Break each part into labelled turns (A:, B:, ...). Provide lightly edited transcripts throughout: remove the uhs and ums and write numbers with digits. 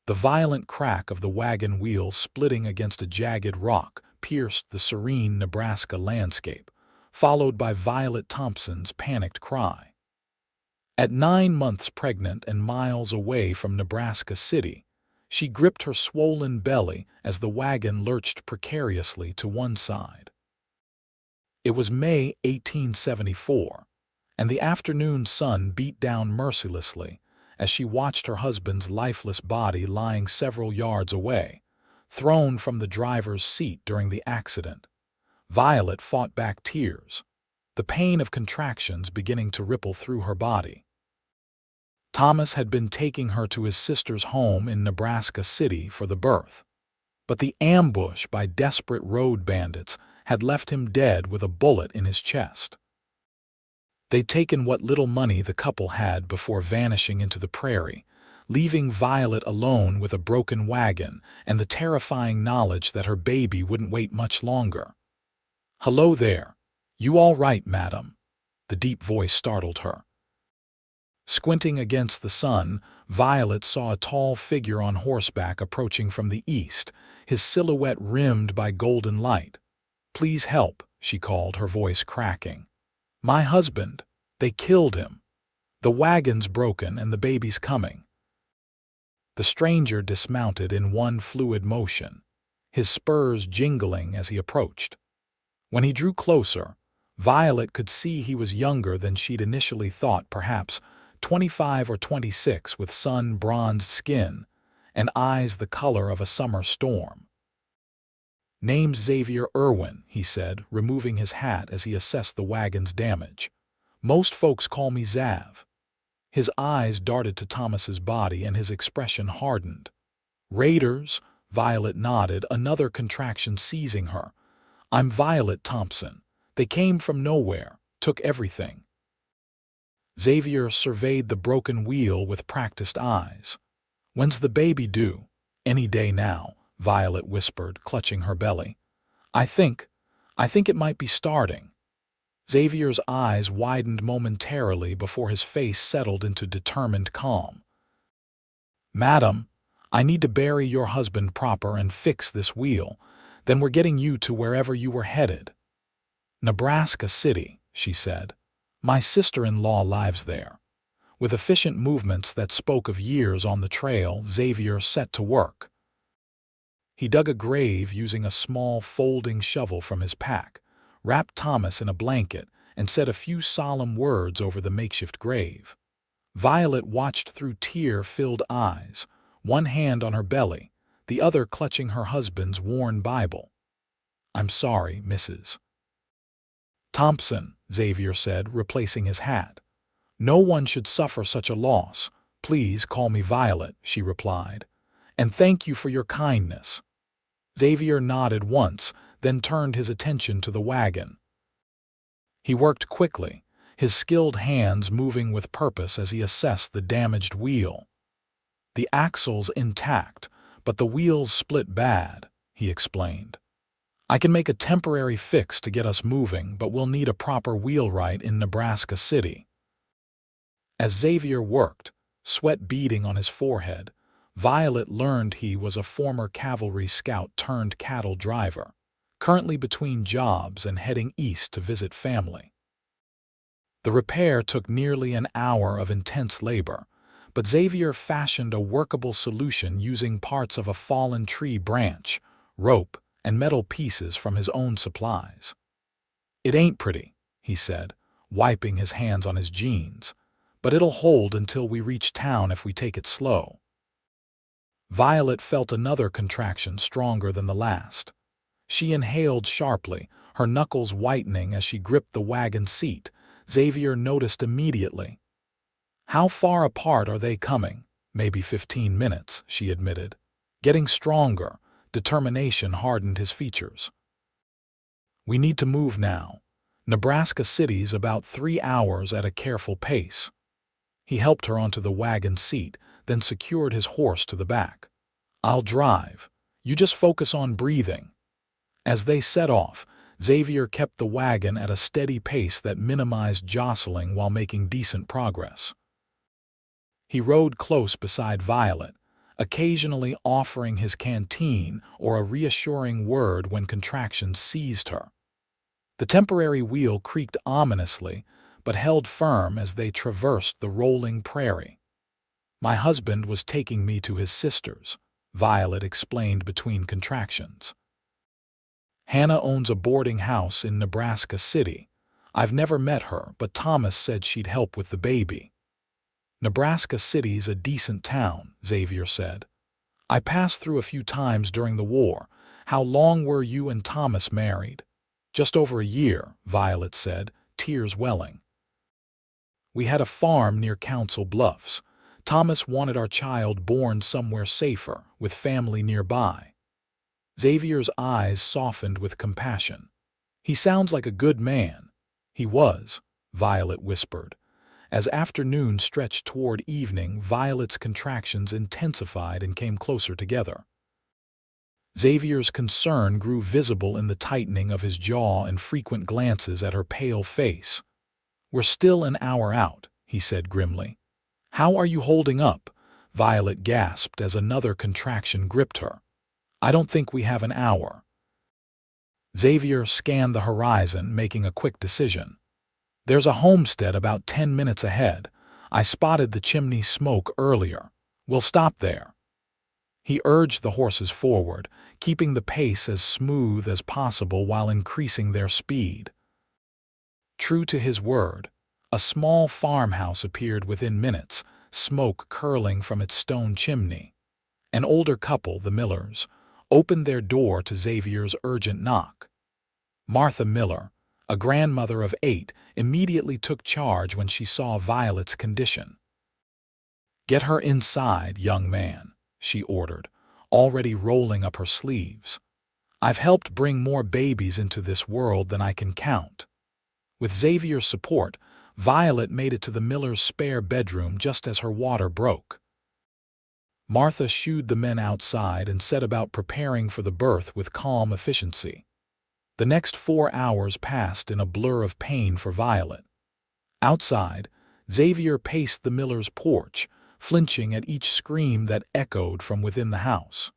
A: The violent crack of the wagon wheels splitting against a jagged rock pierced the serene Nebraska landscape, followed by Violet Thompson's panicked cry. At 9 months pregnant and miles away from Nebraska City, she gripped her swollen belly as the wagon lurched precariously to one side. It was May 1874, and the afternoon sun beat down mercilessly as she watched her husband's lifeless body lying several yards away, thrown from the driver's seat during the accident. Violet fought back tears, the pain of contractions beginning to ripple through her body. Thomas had been taking her to his sister's home in Nebraska City for the birth, but the ambush by desperate road bandits had left him dead with a bullet in his chest. They'd taken what little money the couple had before vanishing into the prairie, leaving Violet alone with a broken wagon and the terrifying knowledge that her baby wouldn't wait much longer. "Hello there. You all right, madam?" The deep voice startled her. Squinting against the sun, Violet saw a tall figure on horseback approaching from the east, his silhouette rimmed by golden light. "Please help," she called, her voice cracking. "My husband. They killed him. The wagon's broken and the baby's coming." The stranger dismounted in one fluid motion, his spurs jingling as he approached. When he drew closer, Violet could see he was younger than she'd initially thought, perhaps 25 or 26, with sun-bronzed skin and eyes the color of a summer storm. "Name's Xavier Irwin," he said, removing his hat as he assessed the wagon's damage. "Most folks call me Zav." His eyes darted to Thomas's body and his expression hardened. "Raiders," Violet nodded, another contraction seizing her. "I'm Violet Thompson. They came from nowhere, took everything." Xavier surveyed the broken wheel with practiced eyes. "When's the baby due?" "Any day now," Violet whispered, clutching her belly. I think it might be starting." Xavier's eyes widened momentarily before his face settled into determined calm. "Madam, I need to bury your husband proper and fix this wheel. Then we're getting you to wherever you were headed." "Nebraska City," she said. "My sister-in-law lives there." With efficient movements that spoke of years on the trail, Xavier set to work. He dug a grave using a small folding shovel from his pack, wrapped Thomas in a blanket, and said a few solemn words over the makeshift grave. Violet watched through tear-filled eyes, one hand on her belly, the other clutching her husband's worn Bible. "I'm sorry, Mrs. Thompson," Xavier said, replacing his hat. "No one should suffer such a loss. Please call me Violet," she replied. "And thank you for your kindness." Xavier nodded once, then turned his attention to the wagon. He worked quickly, his skilled hands moving with purpose as he assessed the damaged wheel. "The axle's intact, but the wheels split bad," he explained. "I can make a temporary fix to get us moving, but we'll need a proper wheelwright in Nebraska City." As Xavier worked, sweat beading on his forehead, Violet learned he was a former cavalry scout turned cattle driver, currently between jobs and heading east to visit family. The repair took nearly an hour of intense labor, but Xavier fashioned a workable solution using parts of a fallen tree branch, rope, and metal pieces from his own supplies. "It ain't pretty," he said, wiping his hands on his jeans, "but it'll hold until we reach town if we take it slow." Violet felt another contraction stronger than the last. She inhaled sharply, her knuckles whitening as she gripped the wagon seat. Xavier noticed immediately. "How far apart are they coming?" "Maybe 15 minutes," she admitted. Getting stronger, determination hardened his features. "We need to move now. Nebraska City's about 3 hours at a careful pace." He helped her onto the wagon seat, then secured his horse to the back. "I'll drive. You just focus on breathing." As they set off, Xavier kept the wagon at a steady pace that minimized jostling while making decent progress. He rode close beside Violet, occasionally offering his canteen or a reassuring word when contractions seized her. The temporary wheel creaked ominously, but held firm as they traversed the rolling prairie. "My husband was taking me to his sister's," Violet explained between contractions. "Hannah owns a boarding house in Nebraska City. I've never met her, but Thomas said she'd help with the baby." "Nebraska City's a decent town," Xavier said. "I passed through a few times during the war. How long were you and Thomas married?" "Just over a year," Violet said, tears welling. "We had a farm near Council Bluffs. Thomas wanted our child born somewhere safer, with family nearby." Xavier's eyes softened with compassion. "He sounds like a good man." "He was," Violet whispered. As afternoon stretched toward evening, Violet's contractions intensified and came closer together. Xavier's concern grew visible in the tightening of his jaw and frequent glances at her pale face. "We're still an hour out," he said grimly. "How are you holding up?" Violet gasped as another contraction gripped her. "I don't think we have an hour." Xavier scanned the horizon, making a quick decision. "There's a homestead about 10 minutes ahead. I spotted the chimney smoke earlier. We'll stop there." He urged the horses forward, keeping the pace as smooth as possible while increasing their speed. True to his word, a small farmhouse appeared within minutes, smoke curling from its stone chimney. An older couple, the Millers, opened their door to Xavier's urgent knock. Martha Miller, a grandmother of 8, immediately took charge when she saw Violet's condition. "Get her inside, young man," she ordered, already rolling up her sleeves. "I've helped bring more babies into this world than I can count." With Xavier's support, Violet made it to the Miller's spare bedroom just as her water broke. Martha shooed the men outside and set about preparing for the birth with calm efficiency. The next 4 hours passed in a blur of pain for Violet. Outside, Xavier paced the Miller's porch, flinching at each scream that echoed from within the house.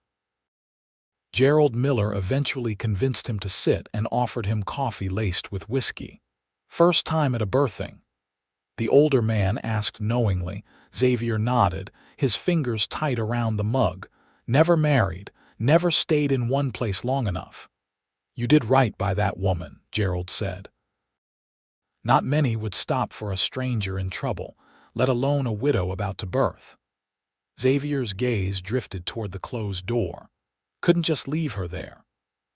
A: Gerald Miller eventually convinced him to sit and offered him coffee laced with whiskey. "First time at a birthing?" The older man asked knowingly. Xavier nodded, his fingers tight around the mug. "Never married, never stayed in one place long enough." "You did right by that woman," Gerald said. "Not many would stop for a stranger in trouble, let alone a widow about to birth." Xavier's gaze drifted toward the closed door. "Couldn't just leave her there."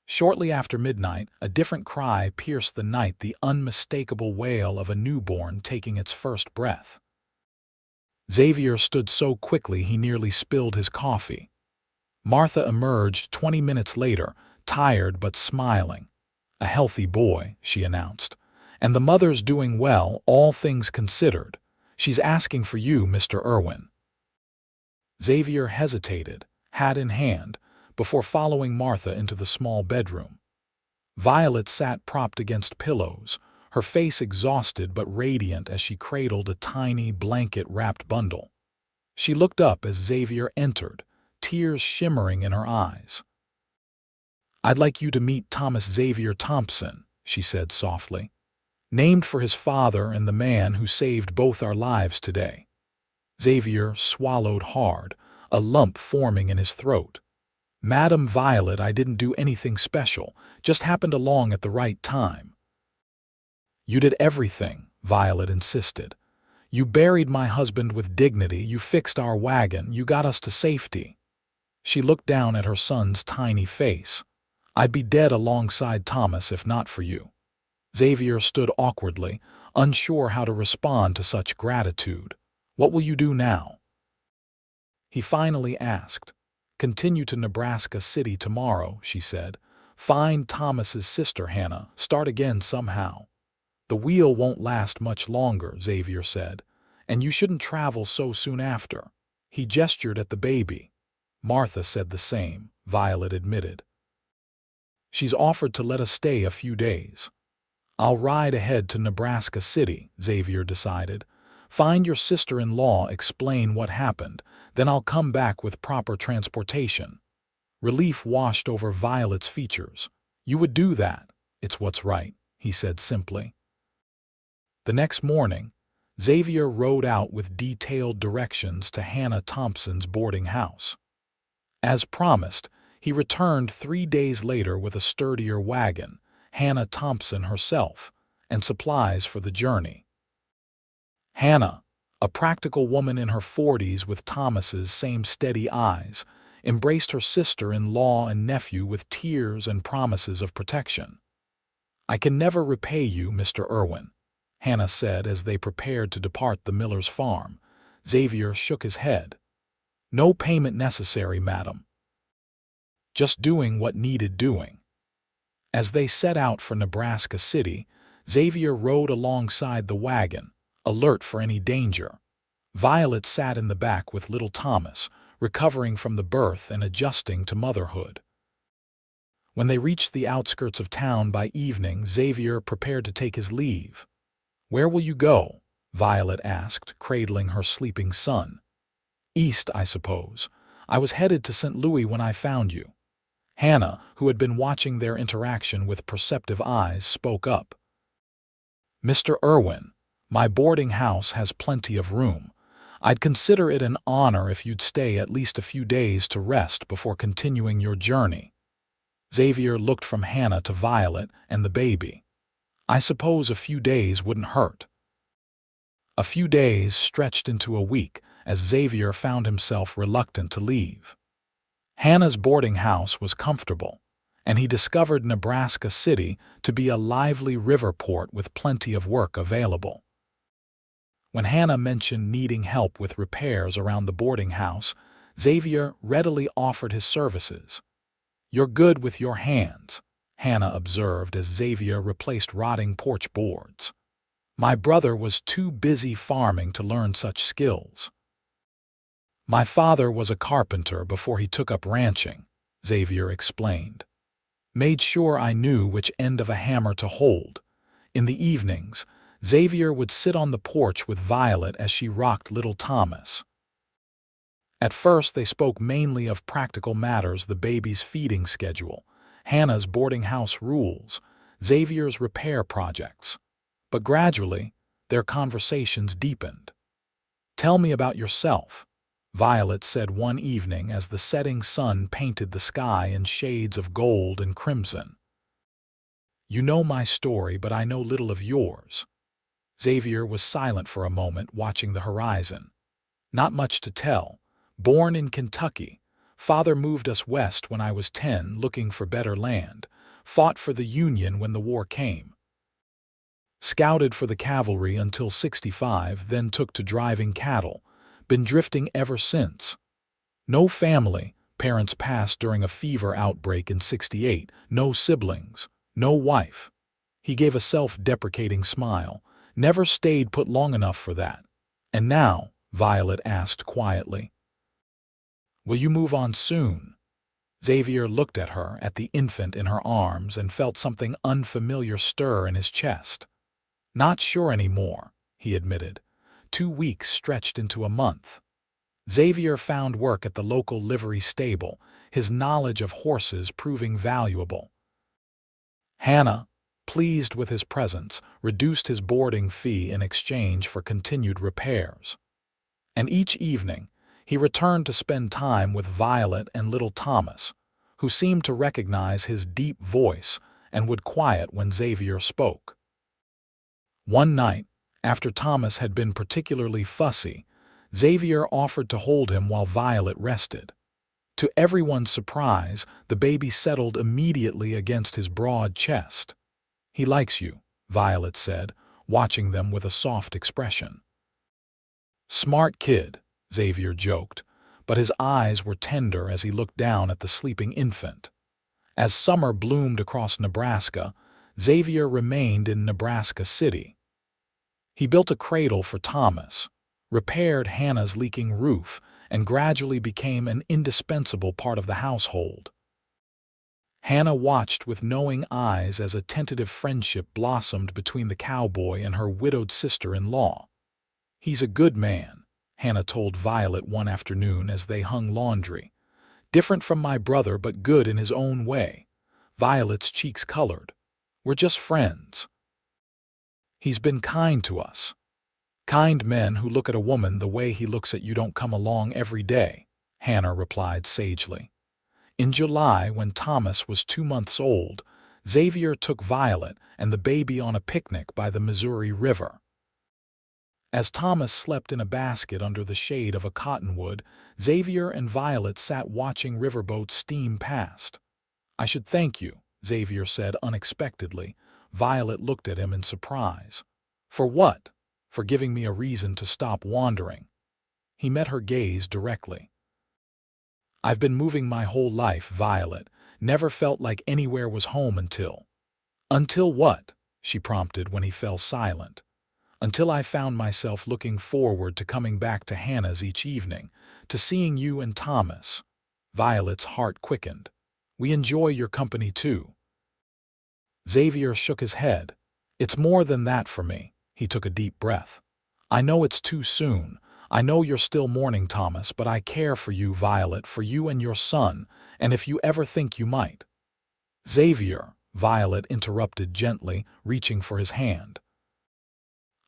A: Shortly after midnight, a different cry pierced the night, the unmistakable wail of a newborn taking its first breath. Xavier stood so quickly he nearly spilled his coffee. Martha emerged 20 minutes later, tired but smiling. "A healthy boy," she announced. "And the mother's doing well, all things considered. She's asking for you, Mr. Irwin." Xavier hesitated, hat in hand, before following Martha into the small bedroom. Violet sat propped against pillows, her face exhausted but radiant as she cradled a tiny blanket-wrapped bundle. She looked up as Xavier entered, tears shimmering in her eyes. "I'd like you to meet Thomas Xavier Thompson," she said softly. "Named for his father and the man who saved both our lives today." Xavier swallowed hard, a lump forming in his throat. "Madam Violet, I didn't do anything special, just happened along at the right time." "You did everything," Violet insisted. "You buried my husband with dignity, you fixed our wagon, you got us to safety." She looked down at her son's tiny face. "I'd be dead alongside Thomas if not for you." Xavier stood awkwardly, unsure how to respond to such gratitude. "What will you do now?" He finally asked. "Continue to Nebraska City tomorrow," she said. "Find Thomas's sister Hannah, start again somehow." "The wheel won't last much longer," Xavier said. "And you shouldn't travel so soon after." He gestured at the baby. "Martha said the same," Violet admitted. "She's offered to let us stay a few days." "I'll ride ahead to Nebraska City," Xavier decided. "Find your sister-in-law, explain what happened. Then I'll come back with proper transportation. Relief washed over Violet's features. You would do that. It's what's right, he said simply. The next morning, Xavier rode out with detailed directions to Hannah Thompson's boarding house. As promised, he returned 3 days later with a sturdier wagon, Hannah Thompson herself, and supplies for the journey. Hannah, a practical woman in her 40s with Thomas's same steady eyes, embraced her sister-in-law and nephew with tears and promises of protection. "I can never repay you, Mr. Irwin," Hannah said as they prepared to depart the miller's farm. Xavier shook his head. "No payment necessary, madam. Just doing what needed doing." As they set out for Nebraska City, Xavier rode alongside the wagon, alert for any danger. Violet sat in the back with little Thomas, recovering from the birth and adjusting to motherhood. When they reached the outskirts of town by evening, Xavier prepared to take his leave. "Where will you go?" Violet asked, cradling her sleeping son. "East, I suppose. I was headed to St. Louis when I found you." Hannah, who had been watching their interaction with perceptive eyes, spoke up. "Mr. Irwin, my boarding house has plenty of room. I'd consider it an honor if you'd stay at least a few days to rest before continuing your journey." Xavier looked from Hannah to Violet and the baby. "I suppose a few days wouldn't hurt." A few days stretched into a week as Xavier found himself reluctant to leave. Hannah's boarding house was comfortable, and he discovered Nebraska City to be a lively river port with plenty of work available. When Hannah mentioned needing help with repairs around the boarding house, Xavier readily offered his services. "You're good with your hands," Hannah observed as Xavier replaced rotting porch boards. "My brother was too busy farming to learn such skills." "My father was a carpenter before he took up ranching," Xavier explained. "Made sure I knew which end of a hammer to hold." In the evenings, Xavier would sit on the porch with Violet as she rocked little Thomas. At first, they spoke mainly of practical matters: the baby's feeding schedule, Hannah's boarding house rules, Xavier's repair projects. But gradually, their conversations deepened. "Tell me about yourself," Violet said one evening as the setting sun painted the sky in shades of gold and crimson. "You know my story, but I know little of yours." Xavier was silent for a moment, watching the horizon. "Not much to tell. Born in Kentucky. Father moved us west when I was 10, looking for better land. Fought for the Union when the war came. Scouted for the cavalry until 65, then took to driving cattle. Been drifting ever since. No family. Parents passed during a fever outbreak in 68. No siblings. No wife." He gave a self-deprecating smile. "Never stayed put long enough for that." "And now?" Violet asked quietly. "Will you move on soon?" Xavier looked at her, at the infant in her arms, and felt something unfamiliar stir in his chest. "Not sure anymore," he admitted. 2 weeks stretched into a month. Xavier found work at the local livery stable, his knowledge of horses proving valuable. Hannah, pleased with his presence, reduced his boarding fee in exchange for continued repairs. And each evening, he returned to spend time with Violet and little Thomas, who seemed to recognize his deep voice and would quiet when Xavier spoke. One night, after Thomas had been particularly fussy, Xavier offered to hold him while Violet rested. To everyone's surprise, the baby settled immediately against his broad chest. "He likes you," Violet said, watching them with a soft expression. "Smart kid," Xavier joked, but his eyes were tender as he looked down at the sleeping infant. As summer bloomed across Nebraska, Xavier remained in Nebraska City. He built a cradle for Thomas, repaired Hannah's leaking roof, and gradually became an indispensable part of the household. Hannah watched with knowing eyes as a tentative friendship blossomed between the cowboy and her widowed sister-in-law. "He's a good man," Hannah told Violet one afternoon as they hung laundry. "Different from my brother, but good in his own way." Violet's cheeks colored. "We're just friends. He's been kind to us." "Kind men who look at a woman the way he looks at you don't come along every day," Hannah replied sagely. In July, when Thomas was 2 months old, Xavier took Violet and the baby on a picnic by the Missouri River. As Thomas slept in a basket under the shade of a cottonwood, Xavier and Violet sat watching riverboats steam past. "I should thank you," Xavier said unexpectedly. Violet looked at him in surprise. "For what?" "For giving me a reason to stop wandering." He met her gaze directly. "I've been moving my whole life, Violet. Never felt like anywhere was home until—" "Until what?" she prompted when he fell silent. "Until I found myself looking forward to coming back to Hannah's each evening, to seeing you and Thomas." Violet's heart quickened. "We enjoy your company too." Xavier shook his head. "It's more than that for me." He took a deep breath. "I know it's too soon. I know you're still mourning Thomas, but I care for you, Violet, for you and your son, and if you ever think you might—" "Xavier," Violet interrupted gently, reaching for his hand.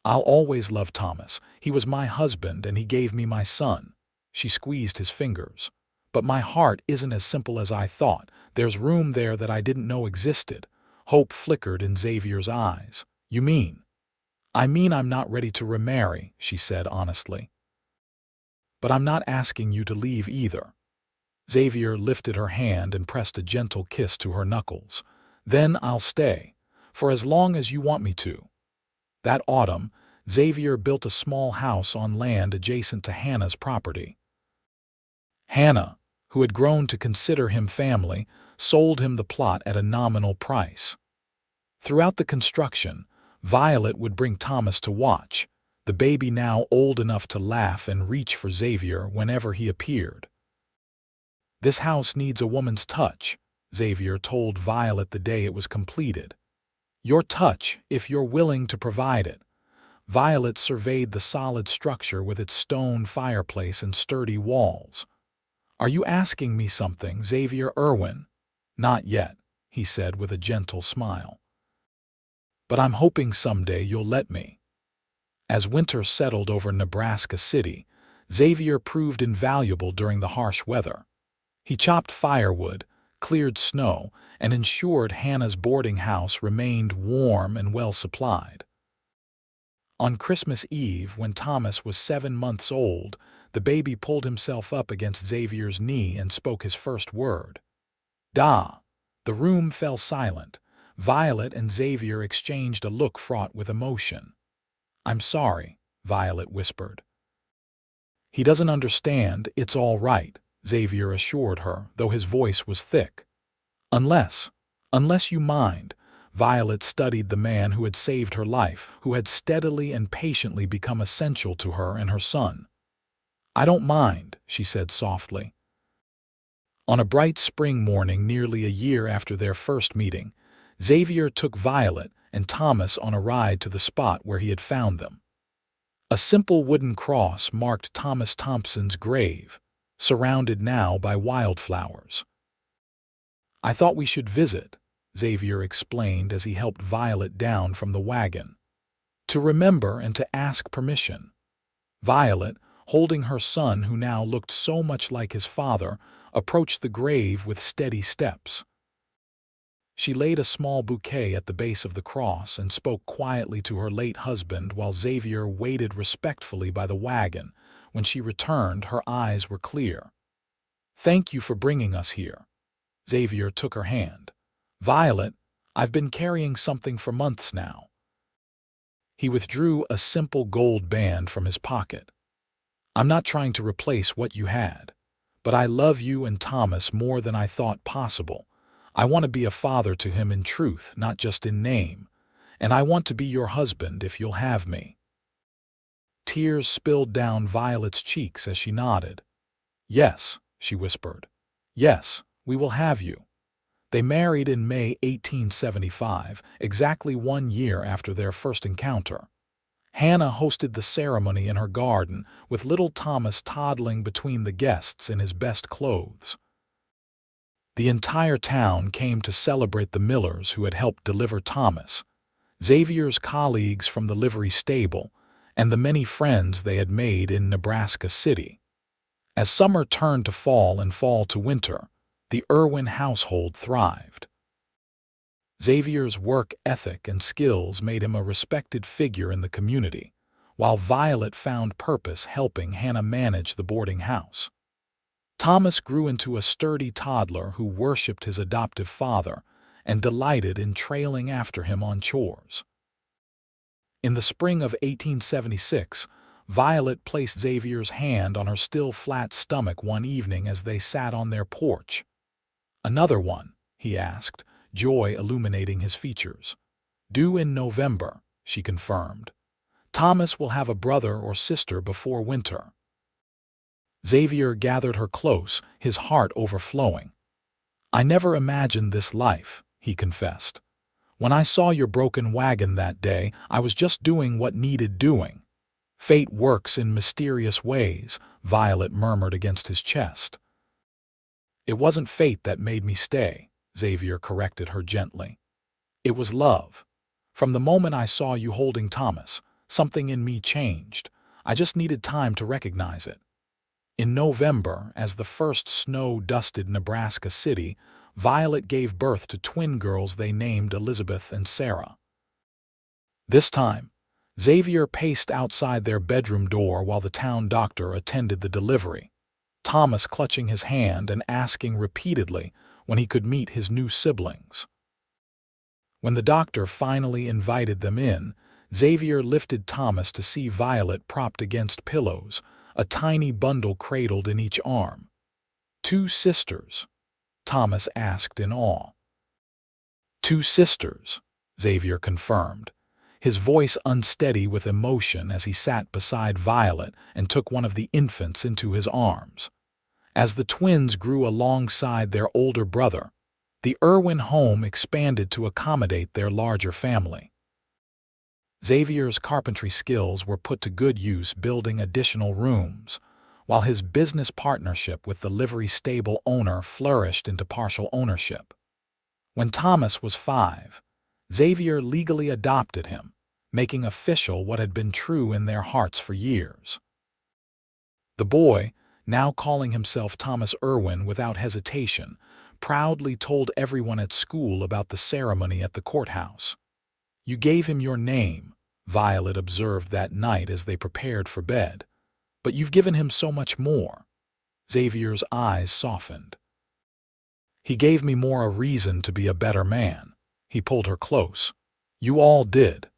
A: "I'll always love Thomas. He was my husband and he gave me my son." She squeezed his fingers. "But my heart isn't as simple as I thought. There's room there that I didn't know existed." Hope flickered in Xavier's eyes. "You mean?" "I mean I'm not ready to remarry," she said honestly. "But I'm not asking you to leave either." Xavier lifted her hand and pressed a gentle kiss to her knuckles. "Then I'll stay. For as long as you want me to." That autumn, Xavier built a small house on land adjacent to Hannah's property. Hannah, who had grown to consider him family, sold him the plot at a nominal price. Throughout the construction, Violet would bring Thomas to watch, the baby now old enough to laugh and reach for Xavier whenever he appeared. "This house needs a woman's touch," Xavier told Violet the day it was completed. "Your touch, if you're willing to provide it." Violet surveyed the solid structure with its stone fireplace and sturdy walls. "Are you asking me something, Xavier Irwin?" "Not yet," he said with a gentle smile. "But I'm hoping someday you'll let me." As winter settled over Nebraska City, Xavier proved invaluable during the harsh weather. He chopped firewood, cleared snow, and ensured Hannah's boarding house remained warm and well supplied. On Christmas Eve, when Thomas was 7 months old, the baby pulled himself up against Xavier's knee and spoke his first word. "Da." The room fell silent. Violet and Xavier exchanged a look fraught with emotion. "I'm sorry," Violet whispered. "He doesn't understand. It's all right," Xavier assured her, though his voice was thick. Unless you mind." Violet studied the man who had saved her life, who had steadily and patiently become essential to her and her son. "I don't mind," she said softly. On a bright spring morning nearly a year after their first meeting, Xavier took Violet and Thomas on a ride to the spot where he had found them. A simple wooden cross marked Thomas Thompson's grave, surrounded now by wildflowers. "I thought we should visit," Xavier explained as he helped Violet down from the wagon. "To remember and to ask permission." Violet, holding her son who now looked so much like his father, approached the grave with steady steps. She laid a small bouquet at the base of the cross and spoke quietly to her late husband while Xavier waited respectfully by the wagon. When she returned, her eyes were clear. "Thank you for bringing us here." Xavier took her hand. "Violet, I've been carrying something for months now." He withdrew a simple gold band from his pocket. "I'm not trying to replace what you had, but I love you and Thomas more than I thought possible. I want to be a father to him in truth, not just in name, and I want to be your husband if you'll have me." Tears spilled down Violet's cheeks as she nodded. "Yes," she whispered. "Yes, we will have you." They married in May 1875, exactly 1 year after their first encounter. Hannah hosted the ceremony in her garden, with little Thomas toddling between the guests in his best clothes. The entire town came to celebrate the Millers who had helped deliver Thomas, Xavier's colleagues from the livery stable, and the many friends they had made in Nebraska City. As summer turned to fall and fall to winter, the Irwin household thrived. Xavier's work ethic and skills made him a respected figure in the community, while Violet found purpose helping Hannah manage the boarding house. Thomas grew into a sturdy toddler who worshipped his adoptive father and delighted in trailing after him on chores. In the spring of 1876, Violet placed Xavier's hand on her still flat stomach one evening as they sat on their porch. "Another one?" he asked, joy illuminating his features. "Due in November," she confirmed. "Thomas will have a brother or sister before winter." Xavier gathered her close, his heart overflowing. "I never imagined this life," he confessed. "When I saw your broken wagon that day, I was just doing what needed doing." "Fate works in mysterious ways," Violet murmured against his chest. "It wasn't fate that made me stay," Xavier corrected her gently. "It was love. From the moment I saw you holding Thomas, something in me changed. I just needed time to recognize it." In November, as the first snow dusted Nebraska City, Violet gave birth to twin girls they named Elizabeth and Sarah. This time, Xavier paced outside their bedroom door while the town doctor attended the delivery, Thomas clutching his hand and asking repeatedly when he could meet his new siblings. When the doctor finally invited them in, Xavier lifted Thomas to see Violet propped against pillows, a tiny bundle cradled in each arm. "Two sisters?" Thomas asked in awe. "Two sisters," Xavier confirmed, his voice unsteady with emotion as he sat beside Violet and took one of the infants into his arms. As the twins grew alongside their older brother, the Irwin home expanded to accommodate their larger family. Xavier's carpentry skills were put to good use building additional rooms, while his business partnership with the livery stable owner flourished into partial ownership. When Thomas was 5, Xavier legally adopted him, making official what had been true in their hearts for years. The boy, now calling himself Thomas Irwin without hesitation, proudly told everyone at school about the ceremony at the courthouse. "You gave him your name," Violet observed that night as they prepared for bed. "But you've given him so much more." Xavier's eyes softened. "He gave me more a reason to be a better man." He pulled her close. "You all did."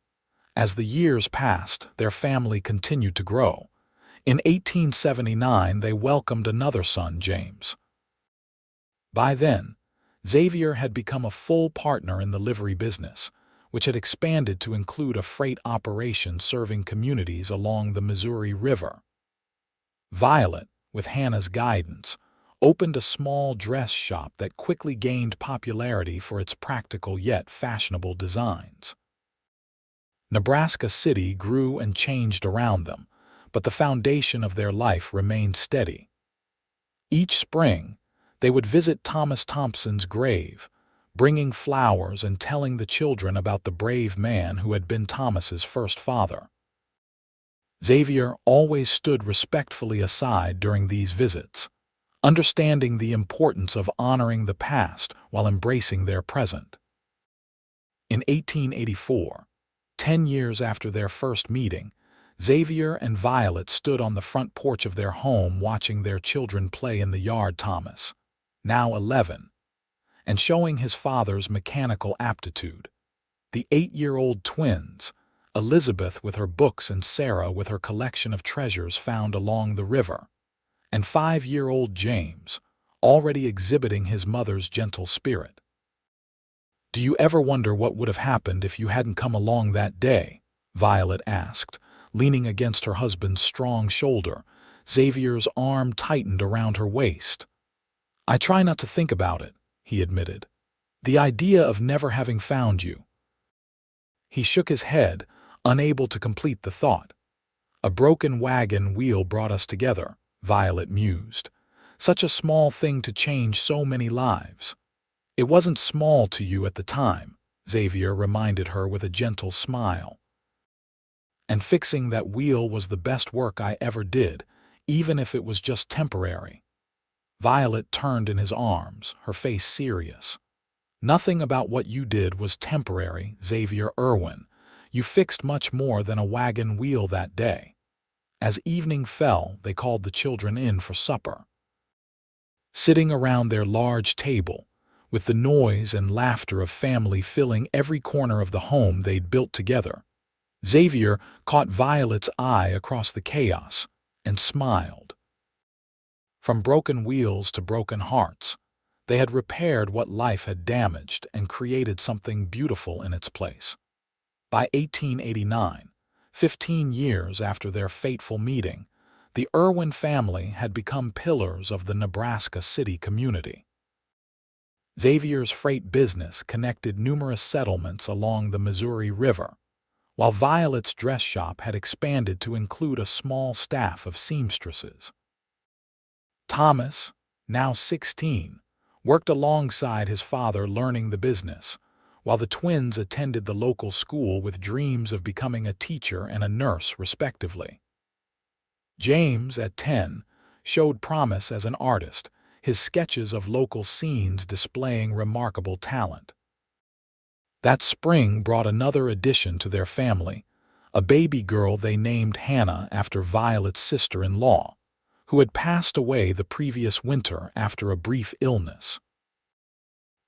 A: As the years passed, their family continued to grow. In 1879, they welcomed another son, James. By then, Xavier had become a full partner in the livery business, which had expanded to include a freight operation serving communities along the Missouri River. Violet, with Hannah's guidance, opened a small dress shop that quickly gained popularity for its practical yet fashionable designs. Nebraska City grew and changed around them, but the foundation of their life remained steady. Each spring, they would visit Thomas Thompson's grave, bringing flowers and telling the children about the brave man who had been Thomas's first father. Xavier always stood respectfully aside during these visits, understanding the importance of honoring the past while embracing their present. In 1884, 10 years after their first meeting, Xavier and Violet stood on the front porch of their home watching their children play in the yard. Thomas, now 11, and showing his father's mechanical aptitude. The 8-year-old twins, Elizabeth with her books and Sarah with her collection of treasures found along the river, and 5-year-old James, already exhibiting his mother's gentle spirit. "Do you ever wonder what would have happened if you hadn't come along that day?" Violet asked, leaning against her husband's strong shoulder. Xavier's arm tightened around her waist. "I try not to think about it," he admitted. "The idea of never having found you." He shook his head, unable to complete the thought. A broken wagon wheel brought us together, Violet mused. Such a small thing to change so many lives. It wasn't small to you at the time, Xavier reminded her with a gentle smile. And fixing that wheel was the best work I ever did, even if it was just temporary. Violet turned in his arms, her face serious. Nothing about what you did was temporary, Xavier Irwin. You fixed much more than a wagon wheel that day. As evening fell, they called the children in for supper. Sitting around their large table, with the noise and laughter of family filling every corner of the home they'd built together, Xavier caught Violet's eye across the chaos and smiled. From broken wheels to broken hearts, they had repaired what life had damaged and created something beautiful in its place. By 1889, 15 years after their fateful meeting, the Irwin family had become pillars of the Nebraska City community. Xavier's freight business connected numerous settlements along the Missouri River, while Violet's dress shop had expanded to include a small staff of seamstresses. Thomas, now 16, worked alongside his father learning the business, while the twins attended the local school with dreams of becoming a teacher and a nurse respectively. James, at 10, showed promise as an artist, his sketches of local scenes displaying remarkable talent. That spring brought another addition to their family, a baby girl they named Hannah after Violet's sister-in-law, who had passed away the previous winter after a brief illness.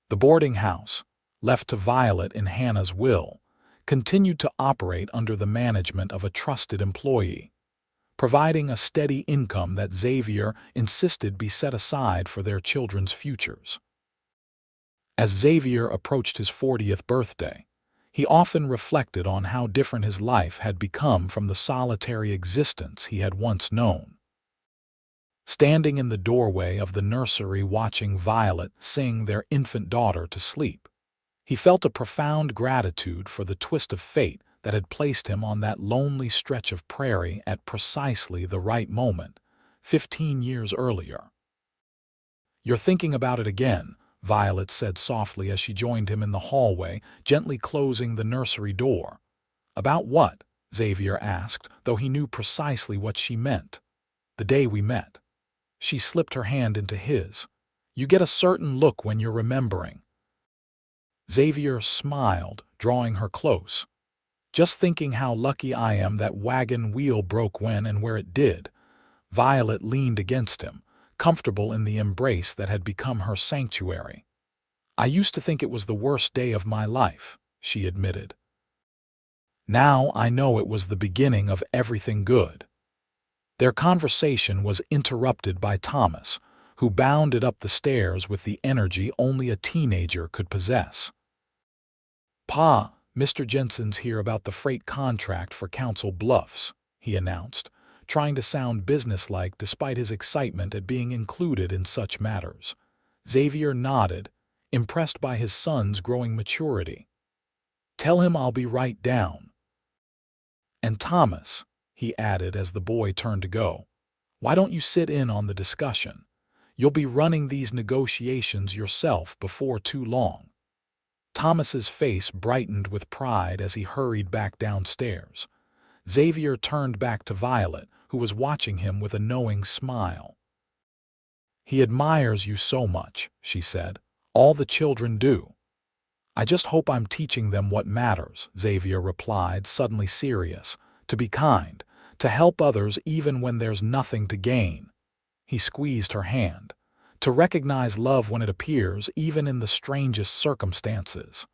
A: The boarding house, left to Violet in Hannah's will, continued to operate under the management of a trusted employee, providing a steady income that Xavier insisted be set aside for their children's futures. As Xavier approached his 40th birthday, he often reflected on how different his life had become from the solitary existence he had once known. Standing in the doorway of the nursery watching Violet sing their infant daughter to sleep, he felt a profound gratitude for the twist of fate that had placed him on that lonely stretch of prairie at precisely the right moment, 15 years earlier. "You're thinking about it again," Violet said softly as she joined him in the hallway, gently closing the nursery door. "About what?" Xavier asked, though he knew precisely what she meant. "The day we met." She slipped her hand into his. "You get a certain look when you're remembering." Xavier smiled, drawing her close. "Just thinking how lucky I am that wagon wheel broke when and where it did." Violet leaned against him, comfortable in the embrace that had become her sanctuary. "I used to think it was the worst day of my life," she admitted. "Now I know it was the beginning of everything good." Their conversation was interrupted by Thomas, who bounded up the stairs with the energy only a teenager could possess. "Pa, Mr. Jensen's here about the freight contract for Council Bluffs," he announced, trying to sound businesslike despite his excitement at being included in such matters. Xavier nodded, impressed by his son's growing maturity. "Tell him I'll be right down." "And Thomas," he added as the boy turned to go, "why don't you sit in on the discussion? You'll be running these negotiations yourself before too long." Thomas's face brightened with pride as he hurried back downstairs. Xavier turned back to Violet, who was watching him with a knowing smile. "He admires you so much," she said. "All the children do." "I just hope I'm teaching them what matters," Xavier replied, suddenly serious. "To be kind, to help others even when there's nothing to gain." He squeezed her hand. "To recognize love when it appears, even in the strangest circumstances."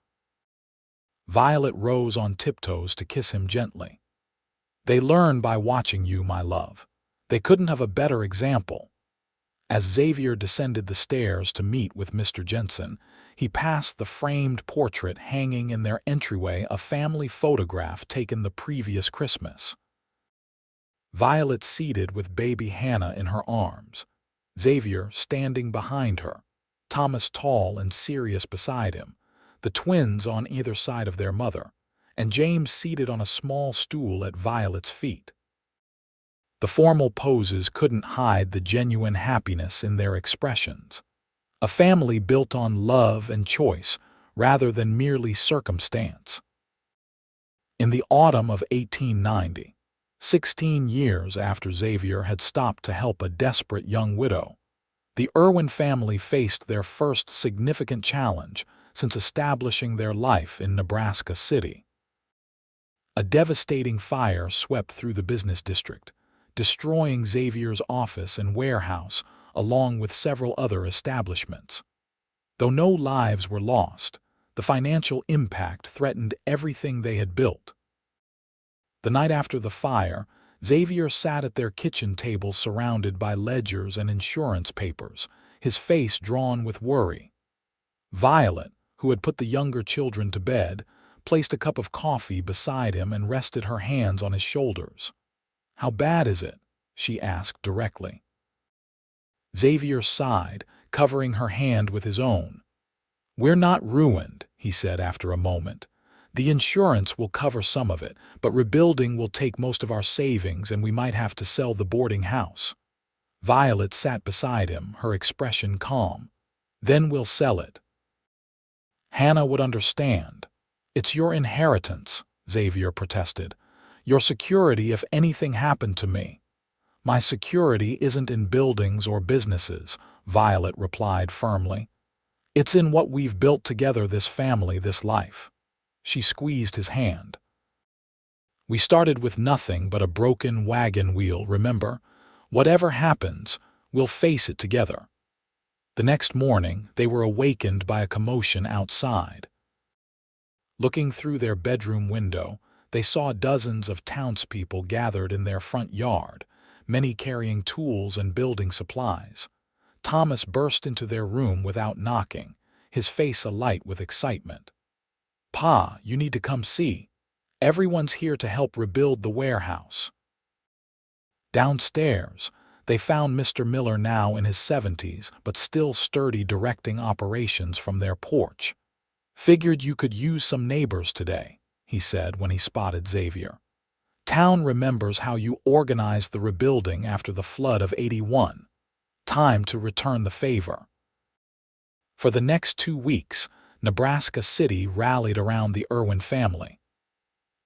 A: Violet rose on tiptoes to kiss him gently. "They learn by watching you, my love. They couldn't have a better example." As Xavier descended the stairs to meet with Mr. Jensen, he passed the framed portrait hanging in their entryway, a family photograph taken the previous Christmas. Violet seated with baby Hannah in her arms, Xavier standing behind her, Thomas tall and serious beside him, the twins on either side of their mother, and James seated on a small stool at Violet's feet. The formal poses couldn't hide the genuine happiness in their expressions. A family built on love and choice rather than merely circumstance. In the autumn of 1890, 16 years after Xavier had stopped to help a desperate young widow, the Irwin family faced their first significant challenge since establishing their life in Nebraska City. A devastating fire swept through the business district, destroying Xavier's office and warehouse along with several other establishments. Though no lives were lost, the financial impact threatened everything they had built. The night after the fire, Xavier sat at their kitchen table surrounded by ledgers and insurance papers, his face drawn with worry. Violet, who had put the younger children to bed, placed a cup of coffee beside him and rested her hands on his shoulders. "How bad is it?" she asked directly. Xavier sighed, covering her hand with his own. "We're not ruined," he said after a moment. "The insurance will cover some of it, but rebuilding will take most of our savings and we might have to sell the boarding house." Violet sat beside him, her expression calm. "Then we'll sell it." "Hannah would understand. It's your inheritance," Xavier protested. "Your security if anything happened to me." "My security isn't in buildings or businesses," Violet replied firmly. "It's in what we've built together, this family, this life." She squeezed his hand. "We started with nothing but a broken wagon wheel, remember? Whatever happens, we'll face it together." The next morning, they were awakened by a commotion outside. Looking through their bedroom window, they saw dozens of townspeople gathered in their front yard, many carrying tools and building supplies. Thomas burst into their room without knocking, his face alight with excitement. "Pa, you need to come see. Everyone's here to help rebuild the warehouse." Downstairs, they found Mr. Miller, now in his 70s, but still sturdy, directing operations from their porch. "Figured you could use some neighbors today," he said when he spotted Xavier. "Town remembers how you organized the rebuilding after the flood of '81. Time to return the favor." For the next 2 weeks, Nebraska City rallied around the Irwin family.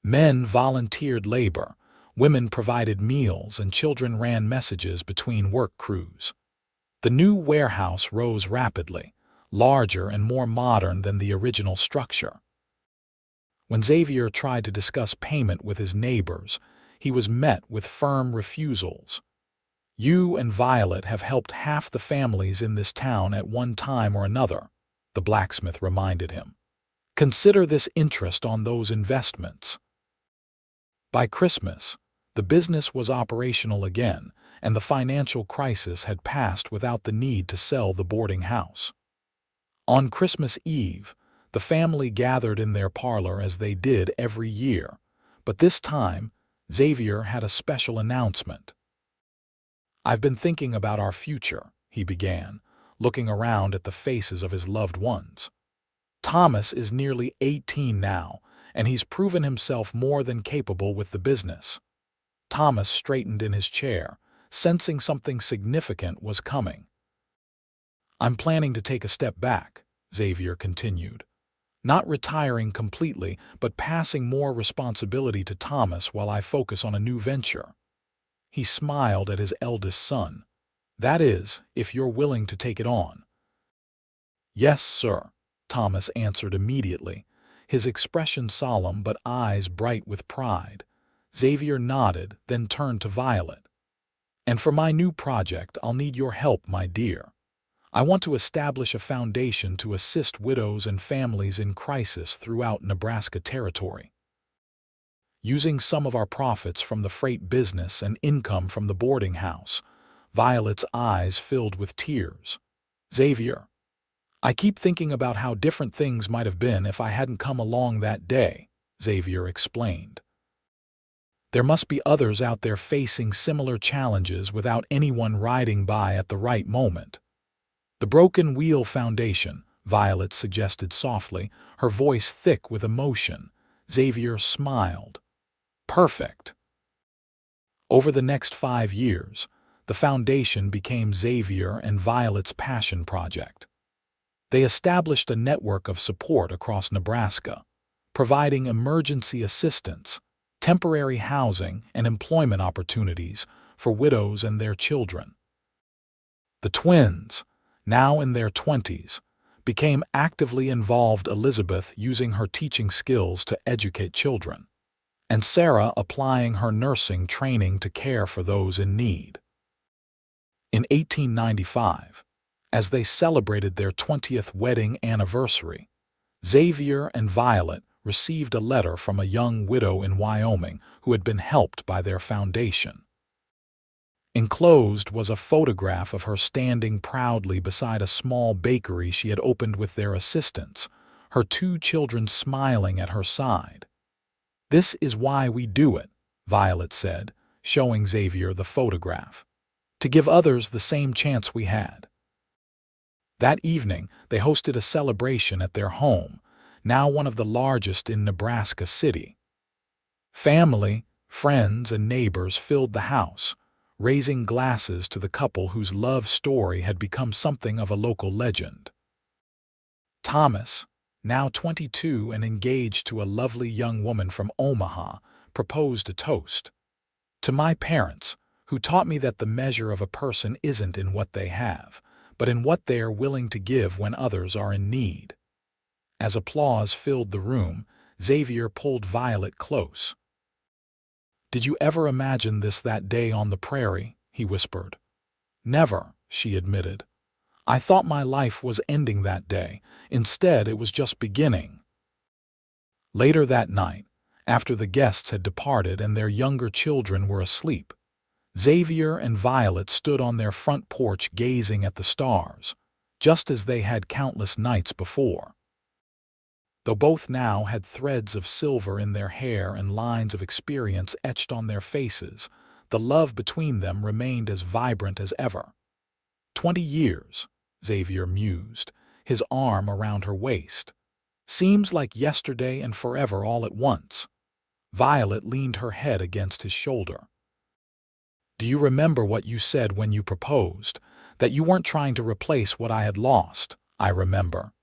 A: Men volunteered labor, women provided meals, and children ran messages between work crews. The new warehouse rose rapidly, larger and more modern than the original structure. When Xavier tried to discuss payment with his neighbors, he was met with firm refusals. "You and Violet have helped half the families in this town at one time or another," the blacksmith reminded him. "Consider this interest on those investments." By Christmas, the business was operational again, and the financial crisis had passed without the need to sell the boarding house. On Christmas Eve, the family gathered in their parlor as they did every year, but this time, Xavier had a special announcement. "I've been thinking about our future," he began, looking around at the faces of his loved ones. "Thomas is nearly 18 now, and he's proven himself more than capable with the business." Thomas straightened in his chair, sensing something significant was coming. "I'm planning to take a step back," Xavier continued. "Not retiring completely, but passing more responsibility to Thomas while I focus on a new venture." He smiled at his eldest son. "That is, if you're willing to take it on." "Yes, sir," Thomas answered immediately, his expression solemn but eyes bright with pride. Xavier nodded, then turned to Violet. "And for my new project, I'll need your help, my dear. I want to establish a foundation to assist widows and families in crisis throughout Nebraska territory. Using some of our profits from the freight business and income from the boarding house." Violet's eyes filled with tears. "Xavier, I keep thinking about how different things might have been if I hadn't come along that day," Xavier explained. "There must be others out there facing similar challenges without anyone riding by at the right moment." "The Broken Wheel Foundation," Violet suggested softly, her voice thick with emotion. Xavier smiled. Perfect. Over the next 5 years, the foundation became Xavier and Violet's passion project. They established a network of support across Nebraska, providing emergency assistance, temporary housing, and employment opportunities for widows and their children. The twins, now in their 20s, became actively involved, Elizabeth using her teaching skills to educate children, and Sarah applying her nursing training to care for those in need. In 1895, as they celebrated their 20th wedding anniversary, Xavier and Violet received a letter from a young widow in Wyoming who had been helped by their foundation. Enclosed was a photograph of her standing proudly beside a small bakery she had opened with their assistance, her 2 children smiling at her side. "This is why we do it," Violet said, showing Xavier the photograph. "To give others the same chance we had." That evening, they hosted a celebration at their home, now one of the largest in Nebraska City. Family, friends, and neighbors filled the house, raising glasses to the couple whose love story had become something of a local legend. Thomas, now 22 and engaged to a lovely young woman from Omaha, proposed a toast. "To my parents, who taught me that the measure of a person isn't in what they have, but in what they are willing to give when others are in need." As applause filled the room, Xavier pulled Violet close. "Did you ever imagine this that day on the prairie?" he whispered. "Never," she admitted. "I thought my life was ending that day. Instead, it was just beginning." Later that night, after the guests had departed and their younger children were asleep, Xavier and Violet stood on their front porch gazing at the stars, just as they had countless nights before. Though both now had threads of silver in their hair and lines of experience etched on their faces, the love between them remained as vibrant as ever. 20 years, Xavier mused, his arm around her waist. "Seems like yesterday and forever all at once." Violet leaned her head against his shoulder. "Do you remember what you said when you proposed? That you weren't trying to replace what I had lost?" "I remember."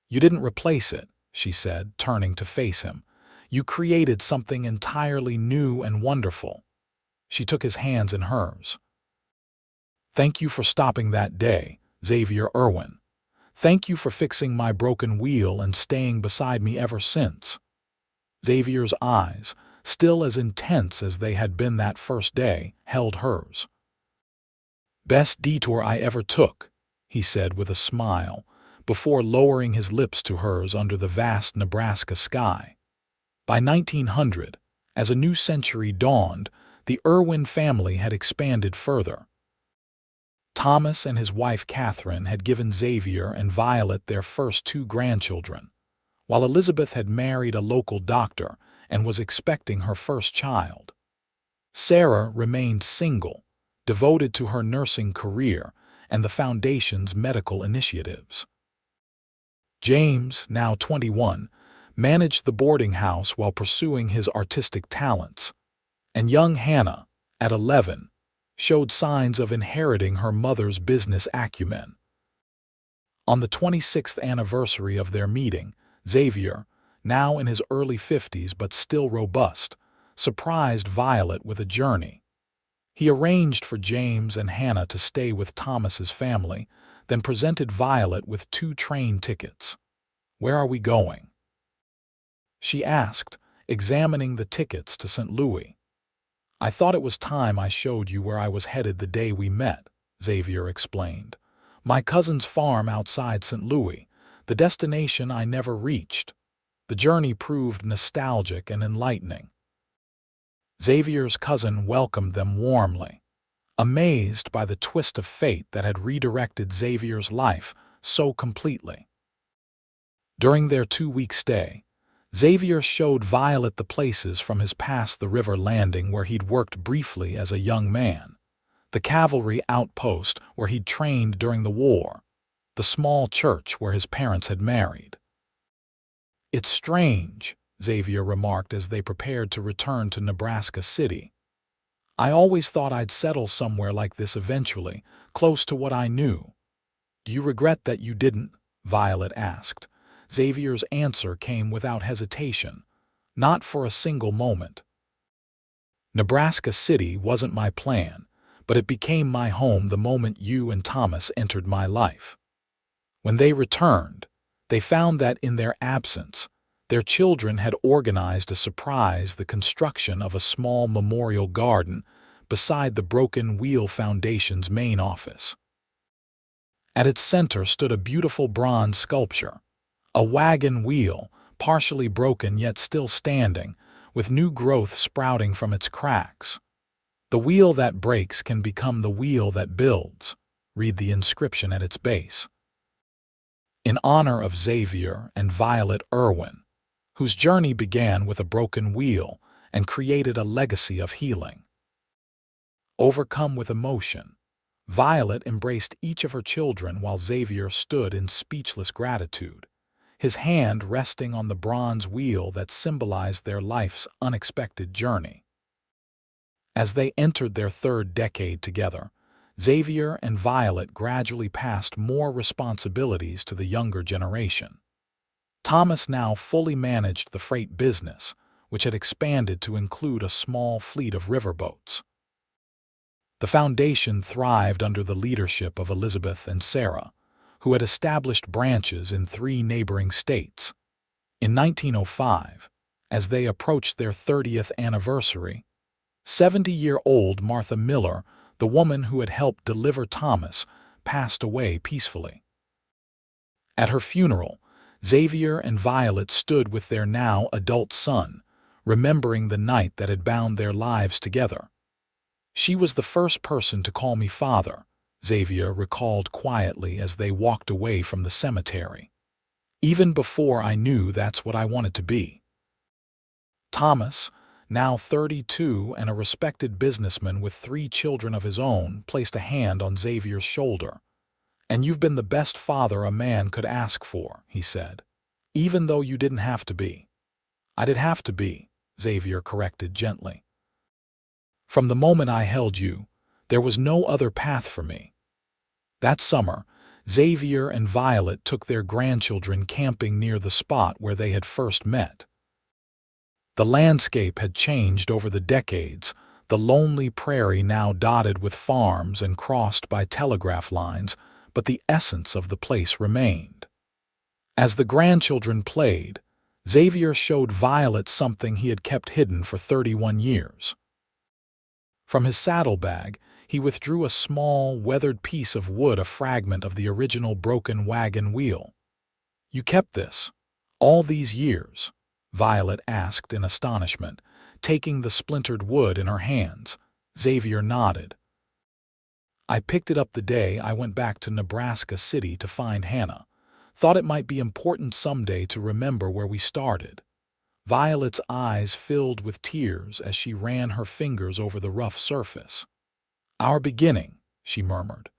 A: "You didn't replace it," she said, turning to face him. "You created something entirely new and wonderful." She took his hands in hers. "Thank you for stopping that day, Xavier Irwin. Thank you for fixing my broken wheel and staying beside me ever since." Xavier's eyes, still as intense as they had been that first day, held hers. "Best detour I ever took," he said with a smile, before lowering his lips to hers under the vast Nebraska sky. By 1900, as a new century dawned, the Irwin family had expanded further. Thomas and his wife Catherine had given Xavier and Violet their first 2 grandchildren, while Elizabeth had married a local doctor and was expecting her first child. Sarah remained single, devoted to her nursing career and the foundation's medical initiatives. James, now 21, managed the boarding house while pursuing his artistic talents, and young Hannah, at 11, showed signs of inheriting her mother's business acumen. On the 26th anniversary of their meeting, Xavier, now in his early 50s but still robust, surprised Violet with a journey. He arranged for James and Hannah to stay with Thomas's family, then presented Violet with 2 train tickets. "Where are we going?" she asked, examining the tickets to St. Louis. "I thought it was time I showed you where I was headed the day we met," Xavier explained. "My cousin's farm outside St. Louis, the destination I never reached." The journey proved nostalgic and enlightening. Xavier's cousin welcomed them warmly, amazed by the twist of fate that had redirected Xavier's life so completely. During their 2-week stay, Xavier showed Violet the places from his Pass the River landing where he'd worked briefly as a young man, the cavalry outpost where he'd trained during the war, the small church where his parents had married. "It's strange," Xavier remarked as they prepared to return to Nebraska City. "I always thought I'd settle somewhere like this eventually, close to what I knew." "Do you regret that you didn't?" Violet asked. Xavier's answer came without hesitation. "Not for a single moment. Nebraska City wasn't my plan, but it became my home the moment you and Thomas entered my life." When they returned, they found that in their absence, their children had organized a surprise: the construction of a small memorial garden beside the Broken Wheel Foundation's main office. At its center stood a beautiful bronze sculpture, a wagon wheel, partially broken yet still standing, with new growth sprouting from its cracks. "The wheel that breaks can become the wheel that builds," read the inscription at its base. In honor of Xavier and Violet Irwin, whose journey began with a broken wheel and created a legacy of healing. Overcome with emotion, Violet embraced each of her children while Xavier stood in speechless gratitude, his hand resting on the bronze wheel that symbolized their life's unexpected journey. As they entered their third decade together, Xavier and Violet gradually passed more responsibilities to the younger generation. Thomas now fully managed the freight business, which had expanded to include a small fleet of riverboats. The foundation thrived under the leadership of Elizabeth and Sarah, who had established branches in 3 neighboring states. In 1905, as they approached their 30th anniversary, 70-year-old Martha Miller, the woman who had helped deliver Thomas, passed away peacefully. At her funeral, Xavier and Violet stood with their now adult son, remembering the night that had bound their lives together. "She was the first person to call me father," Xavier recalled quietly as they walked away from the cemetery. "Even before I knew that's what I wanted to be." Thomas, now 32 and a respected businessman with 3 children of his own, placed a hand on Xavier's shoulder. "And you've been the best father a man could ask for," he said. "Even though you didn't have to be." "I did have to be," Xavier corrected gently. "From the moment I held you, there was no other path for me." That summer, Xavier and Violet took their grandchildren camping near the spot where they had first met. The landscape had changed over the decades, the lonely prairie now dotted with farms and crossed by telegraph lines, but the essence of the place remained. As the grandchildren played, Xavier showed Violet something he had kept hidden for 31 years. From his saddlebag, he withdrew a small, weathered piece of wood, a fragment of the original broken wagon wheel. "You kept this all these years?" Violet asked in astonishment, taking the splintered wood in her hands. Xavier nodded. "I picked it up the day I went back to Nebraska City to find Hannah. Thought it might be important someday to remember where we started." Violet's eyes filled with tears as she ran her fingers over the rough surface. "Our beginning," she murmured.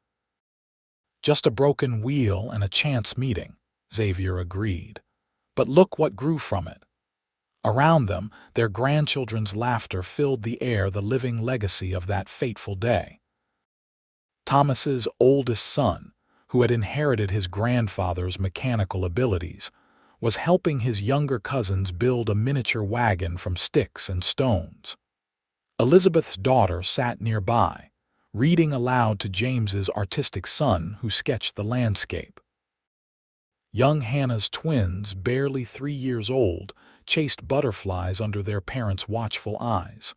A: "Just a broken wheel and a chance meeting," Xavier agreed. "But look what grew from it." Around them, their grandchildren's laughter filled the air, the living legacy of that fateful day. Thomas's oldest son, who had inherited his grandfather's mechanical abilities, was helping his younger cousins build a miniature wagon from sticks and stones. Elizabeth's daughter sat nearby, reading aloud to James's artistic son, who sketched the landscape. Young Hannah's twins, barely 3 years old, chased butterflies under their parents' watchful eyes.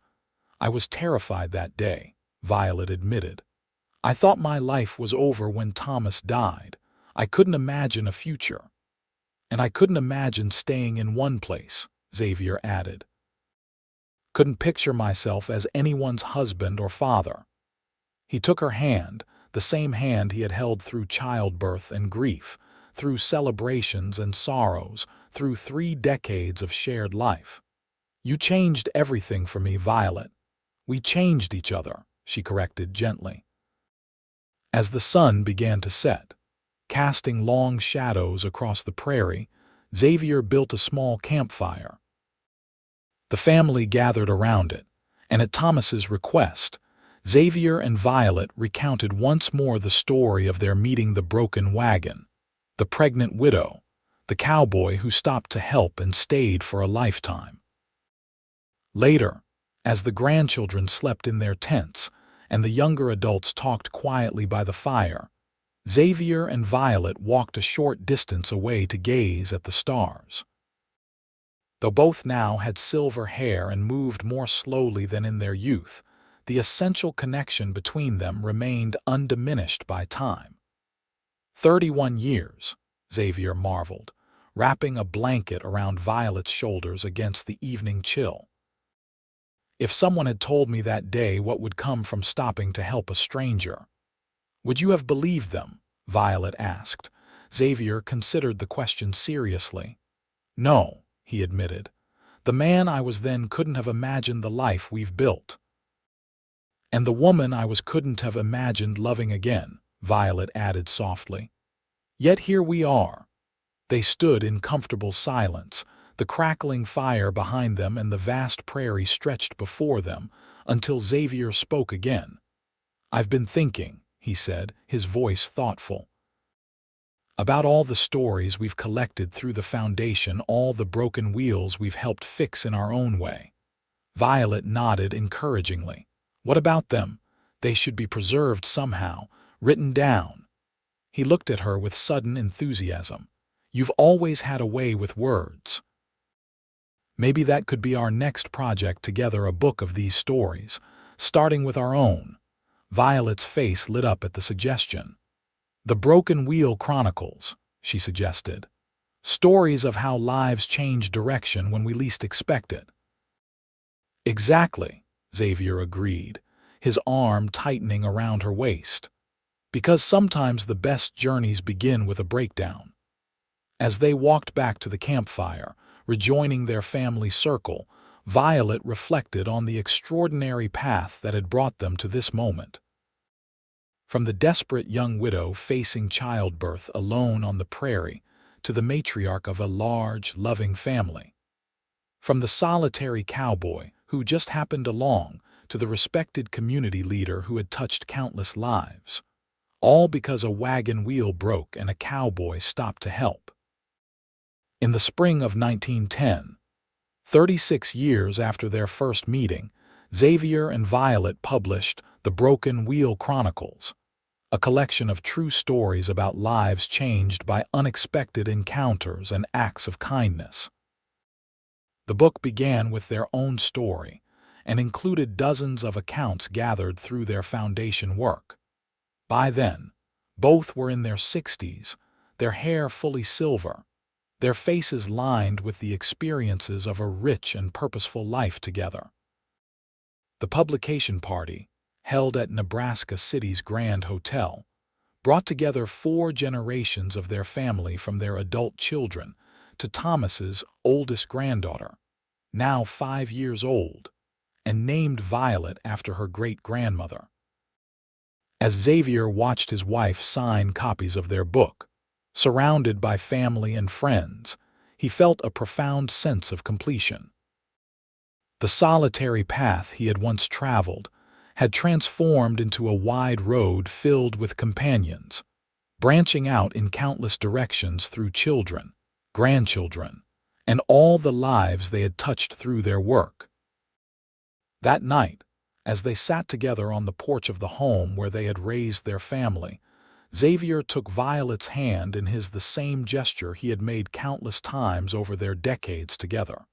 A: "I was terrified that day," Violet admitted. "I thought my life was over when Thomas died. I couldn't imagine a future. And I couldn't imagine staying in one place," Xavier added. "Couldn't picture myself as anyone's husband or father." He took her hand, the same hand he had held through childbirth and grief, through celebrations and sorrows, through 3 decades of shared life. "You changed everything for me, Violet." "We changed each other," she corrected gently. As the sun began to set, casting long shadows across the prairie, Xavier built a small campfire. The family gathered around it, and at Thomas's request, Xavier and Violet recounted once more the story of their meeting the broken wagon, the pregnant widow, the cowboy who stopped to help and stayed for a lifetime. Later, as the grandchildren slept in their tents and the younger adults talked quietly by the fire, Xavier and Violet walked a short distance away to gaze at the stars. Though both now had silver hair and moved more slowly than in their youth, the essential connection between them remained undiminished by time. 31 years, Xavier marveled, wrapping a blanket around Violet's shoulders against the evening chill. If someone had told me that day what would come from stopping to help a stranger, would you have believed them? Violet asked. Xavier considered the question seriously. No, he admitted. The man I was then couldn't have imagined the life we've built. And the woman I was couldn't have imagined loving again, Violet added softly. Yet here we are. They stood in comfortable silence, the crackling fire behind them and the vast prairie stretched before them, until Xavier spoke again. I've been thinking, he said, his voice thoughtful, about all the stories we've collected through the foundation, all the broken wheels we've helped fix in our own way. Violet nodded encouragingly. What about them? They should be preserved somehow, written down. He looked at her with sudden enthusiasm. You've always had a way with words. Maybe that could be our next project together, a book of these stories, starting with our own. Violet's face lit up at the suggestion. The Broken Wheel Chronicles, she suggested. Stories of how lives change direction when we least expect it. Exactly, Xavier agreed, his arm tightening around her waist. Because sometimes the best journeys begin with a breakdown. As they walked back to the campfire, rejoining their family circle, Violet reflected on the extraordinary path that had brought them to this moment. From the desperate young widow facing childbirth alone on the prairie to the matriarch of a large, loving family. From the solitary cowboy who just happened along to the respected community leader who had touched countless lives. All because a wagon wheel broke and a cowboy stopped to help. In the spring of 1910, 36 years after their first meeting, Xavier and Violet published The Broken Wheel Chronicles, a collection of true stories about lives changed by unexpected encounters and acts of kindness. The book began with their own story and included dozens of accounts gathered through their foundation work. By then, both were in their 60s, their hair fully silver, their faces lined with the experiences of a rich and purposeful life together. The publication party, held at Nebraska City's Grand Hotel, brought together 4 generations of their family from their adult children to Thomas's oldest granddaughter, now 5 years old, and named Violet after her great-grandmother. As Xavier watched his wife sign copies of their book, surrounded by family and friends, he felt a profound sense of completion. The solitary path he had once traveled had transformed into a wide road filled with companions, branching out in countless directions through children, grandchildren, and all the lives they had touched through their work. That night, as they sat together on the porch of the home where they had raised their family, Xavier took Violet's hand in his, the same gesture he had made countless times over their decades together.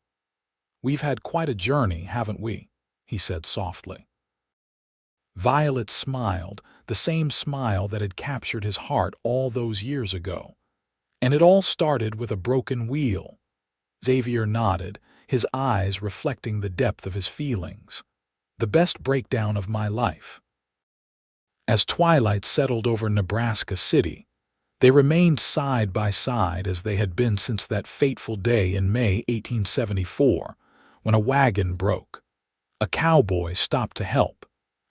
A: "We've had quite a journey, haven't we?" he said softly. Violet smiled, the same smile that had captured his heart all those years ago. "And it all started with a broken wheel." Xavier nodded, his eyes reflecting the depth of his feelings. "The best breakdown of my life." As twilight settled over Nebraska City, they remained side by side as they had been since that fateful day in May 1874, when a wagon broke, a cowboy stopped to help,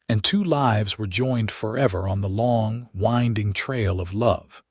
A: and 2 lives were joined forever on the long, winding trail of love.